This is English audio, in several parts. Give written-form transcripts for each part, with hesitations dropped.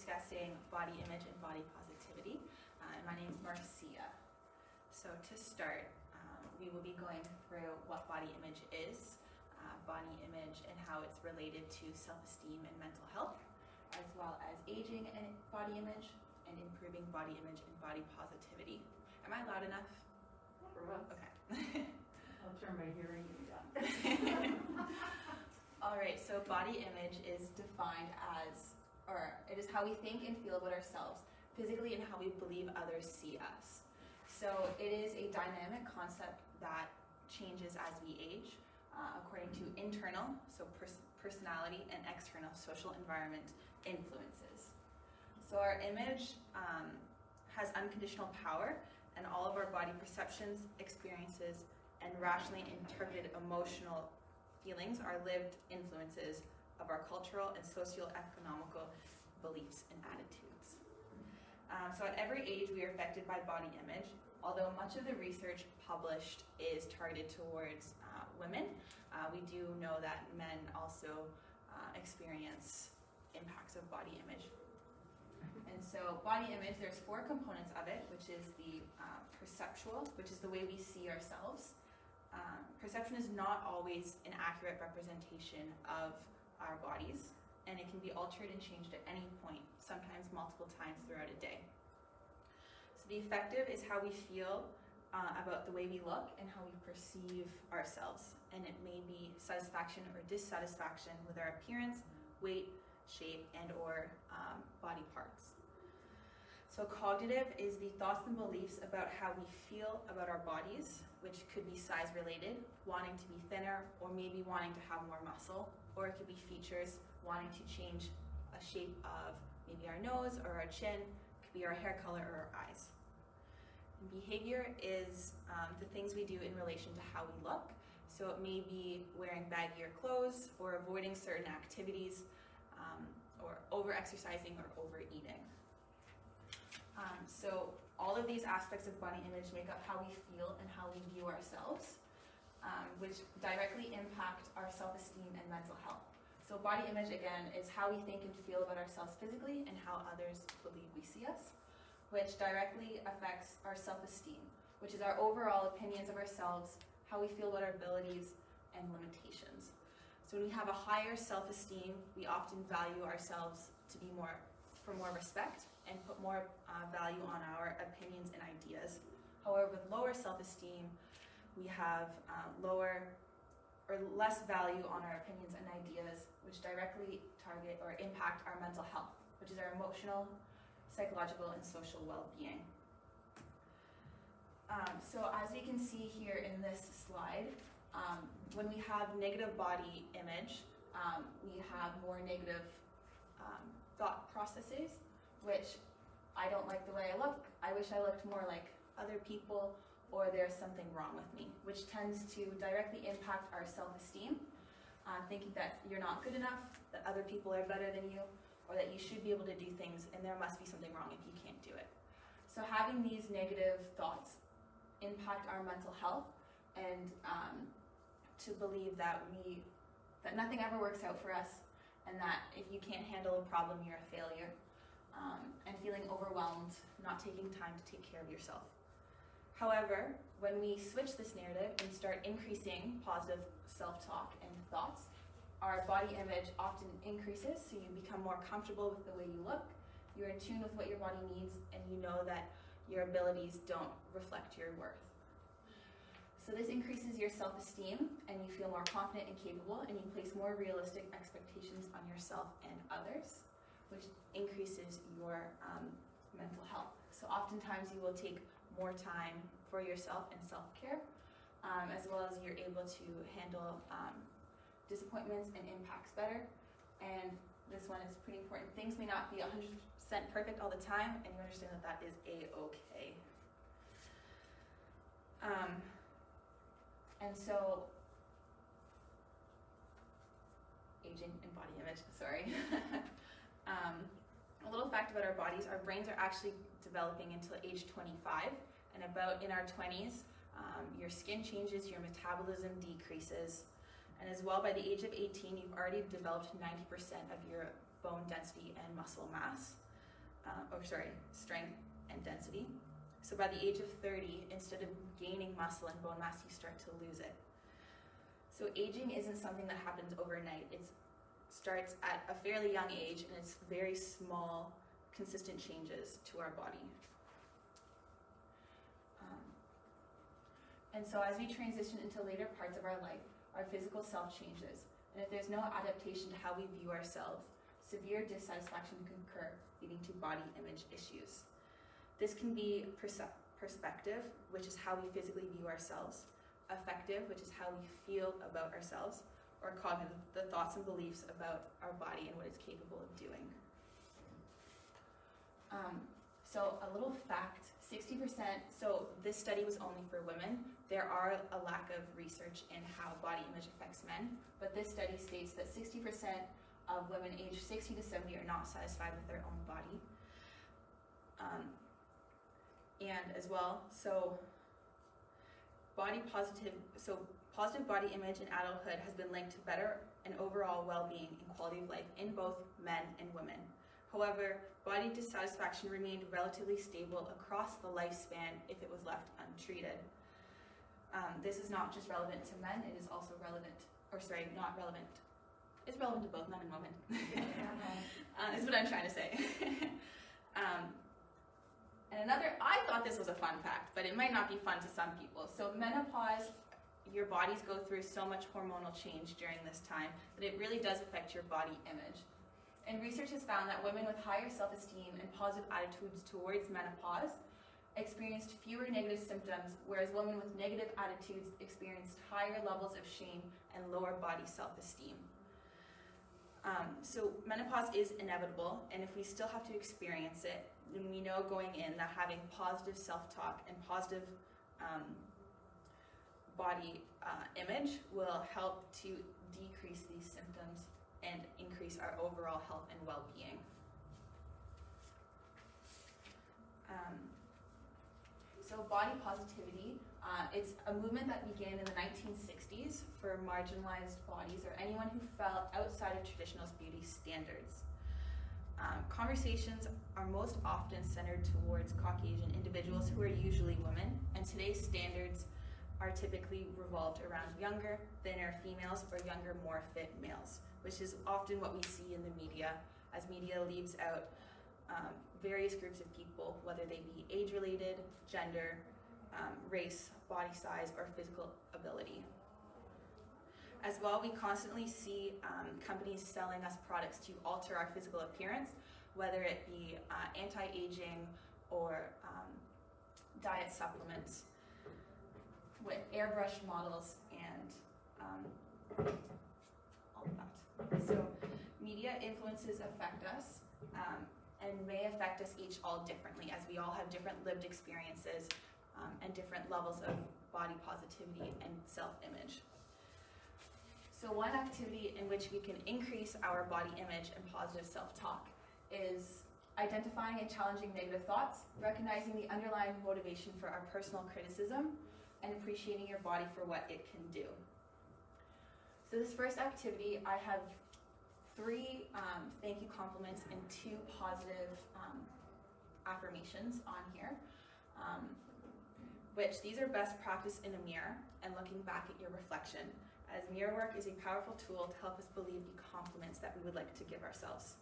discussing body image and body positivity. And my name is Marcia. So to start, we will be going through what body image is, body image and how it's related to self-esteem and mental health, as well as aging and body image, and improving body image and body positivity. Am I loud enough? Okay. I'll turn my hearing aid on. All right, so body image is defined as, or it is how we think and feel about ourselves physically and how we believe others see us. So it is a dynamic concept that changes as we age, according to internal, so personality, and external social environment influences. So our image has unconditional power, and all of our body perceptions, experiences, and rationally interpreted emotional feelings are lived influences of our cultural and socio-economical beliefs and attitudes. So at every age, we are affected by body image, although much of the research published is targeted towards women. We do know that men also experience impacts of body image. And so body image, there's 4 components of it, which is the perceptual, which is the way we see ourselves. Perception is not always an accurate representation of our bodies, and it can be altered and changed at any point, sometimes multiple times throughout a day. So the affective is how we feel about the way we look and how we perceive ourselves, and it may be satisfaction or dissatisfaction with our appearance, weight, shape, and or body parts. So cognitive is the thoughts and beliefs about how we feel about our bodies, which could be size related, wanting to be thinner, or maybe wanting to have more muscle, or it could be features, wanting to change a shape of maybe our nose or our chin, it could be our hair color or our eyes. And behavior is the things we do in relation to how we look. So it may be wearing baggier clothes, or avoiding certain activities, or over-exercising or overeating. So all of these aspects of body image make up how we feel and how we view ourselves, which directly impact our self-esteem and mental health. So body image, again, is how we think and feel about ourselves physically and how others believe we see us, which directly affects our self-esteem, which is our overall opinions of ourselves, how we feel about our abilities and limitations. So when we have a higher self-esteem, we often value ourselves for more respect and put more value on our opinions and ideas. However, with lower self-esteem, we have lower or less value on our opinions and ideas, which directly target or impact our mental health, which is our emotional, psychological, and social well-being. So as we can see here in this slide, when we have negative body image, we have more negative thought processes, which I don't like the way I look, I wish I looked more like other people, or there's something wrong with me, which tends to directly impact our self-esteem, thinking that you're not good enough, that other people are better than you, or that you should be able to do things and there must be something wrong if you can't do it. So having these negative thoughts impact our mental health, and to believe that nothing ever works out for us, and that if you can't handle a problem, you're a failure, and feeling overwhelmed, not taking time to take care of yourself. However, when we switch this narrative and start increasing positive self-talk and thoughts, our body image often increases, so you become more comfortable with the way you look, you're in tune with what your body needs, and you know that your abilities don't reflect your worth. So this increases your self-esteem, and you feel more confident and capable, and you place more realistic expectations on yourself and others, which increases your mental health. So oftentimes you will take more time for yourself and self-care, as well as you're able to handle disappointments and impacts better. And this one is pretty important. Things may not be 100% perfect all the time, and you understand that that is a-okay. And so, aging and body image, sorry. A little fact about our bodies, our brains are actually developing until age 25, and about in our 20s, your skin changes, your metabolism decreases, and as well by the age of 18, you've already developed 90% of your bone density and muscle mass. strength and density. So by the age of 30, instead of gaining muscle and bone mass, you start to lose it. So aging isn't something that happens overnight. It starts at a fairly young age, and it's very small, consistent changes to our body. And so as we transition into later parts of our life, our physical self changes. And if there's no adaptation to how we view ourselves, severe dissatisfaction can occur, leading to body image issues. This can be perspective, which is how we physically view ourselves, affective, which is how we feel about ourselves, or cognitive, the thoughts and beliefs about our body and what it's capable of doing. So a little fact, 60%, so this study was only for women. There are a lack of research in how body image affects men, but this study states that 60% of women aged 60 to 70 are not satisfied with their own body. And as well, positive body image in adulthood has been linked to better and overall well-being and quality of life in both men and women. However, body dissatisfaction remained relatively stable across the lifespan if it was left untreated. This is not just relevant to men, it is also not relevant. It's relevant to both men and women. Is what I'm trying to say. And I thought this was a fun fact, but it might not be fun to some people. So menopause, your bodies go through so much hormonal change during this time that it really does affect your body image. And research has found that women with higher self-esteem and positive attitudes towards menopause experienced fewer negative symptoms, whereas women with negative attitudes experienced higher levels of shame and lower body self-esteem. So menopause is inevitable, and if we still have to experience it, then we know going in that having positive self-talk and positive body image will help to decrease these symptoms and increase our overall health and well-being. So body positivity, it's a movement that began in the 1960s for marginalized bodies or anyone who fell outside of traditional beauty standards. Conversations are most often centered towards Caucasian individuals who are usually women, and today's standards are typically revolved around younger, thinner females or younger, more fit males, which is often what we see in the media, as media leaves out various groups of people, whether they be age-related, gender, race, body size, or physical ability. As well, we constantly see companies selling us products to alter our physical appearance, whether it be anti-aging or diet supplements, with airbrushed models and all of that. So media influences affect us and may affect us each all differently, as we all have different lived experiences and different levels of body positivity and self-image. So one activity in which we can increase our body image and positive self-talk is identifying and challenging negative thoughts, recognizing the underlying motivation for our personal criticism, and appreciating your body for what it can do. So this first activity, I have 3 thank you compliments and 2 positive affirmations on here, which these are best practiced in a mirror and looking back at your reflection, as mirror work is a powerful tool to help us believe the compliments that we would like to give ourselves.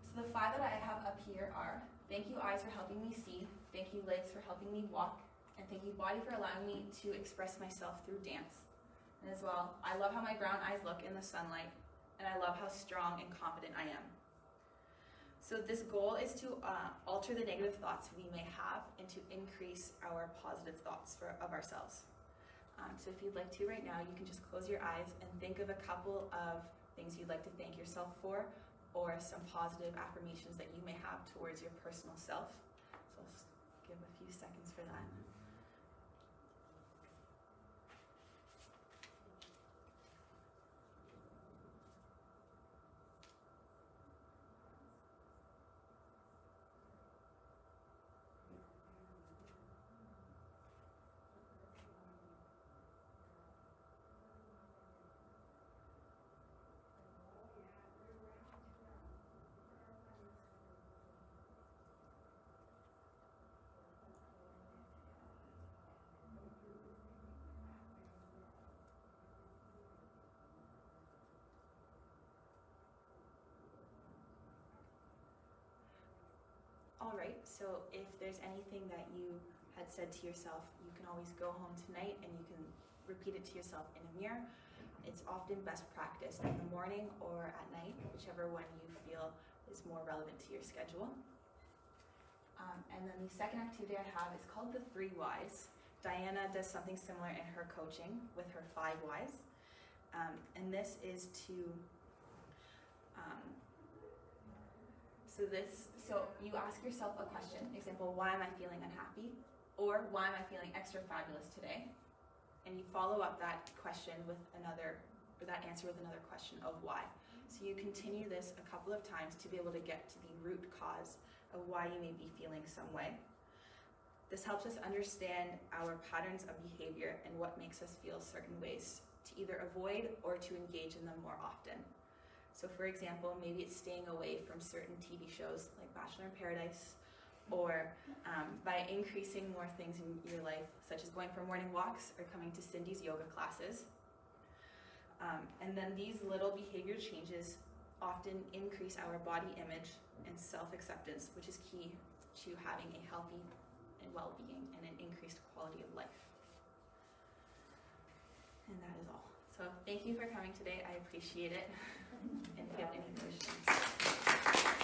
So the 5 that I have up here are, thank you eyes for helping me see, thank you legs for helping me walk, and thank you body for allowing me to express myself through dance. And as well, I love how my brown eyes look in the sunlight, and I love how strong and confident I am. So this goal is to alter the negative thoughts we may have and to increase our positive thoughts of ourselves. So if you'd like to right now, you can just close your eyes and think of a couple of things you'd like to thank yourself for, or some positive affirmations that you may have towards your personal self. So I'll just give a few seconds for that. right. So if there's anything that you had said to yourself, you can always go home tonight and you can repeat it to yourself in a mirror. It's often best practiced in the morning or at night, whichever one you feel is more relevant to your schedule. And then the second activity I have is called the 3 Whys. Diana does something similar in her coaching with her 5 Whys. And this is to, so you ask yourself a question, example, why am I feeling unhappy? Or why am I feeling extra fabulous today? And you follow up that question with that answer with another question of why. So you continue this a couple of times to be able to get to the root cause of why you may be feeling some way. This helps us understand our patterns of behavior and what makes us feel certain ways to either avoid or to engage in them more often. So for example, maybe it's staying away from certain TV shows like Bachelor in Paradise, or by increasing more things in your life, such as going for morning walks or coming to Cindy's yoga classes. And then these little behavior changes often increase our body image and self-acceptance, which is key to having a healthy and well-being and an increased quality of life. And that is all. So thank you for coming today. I appreciate it. And if you have any questions.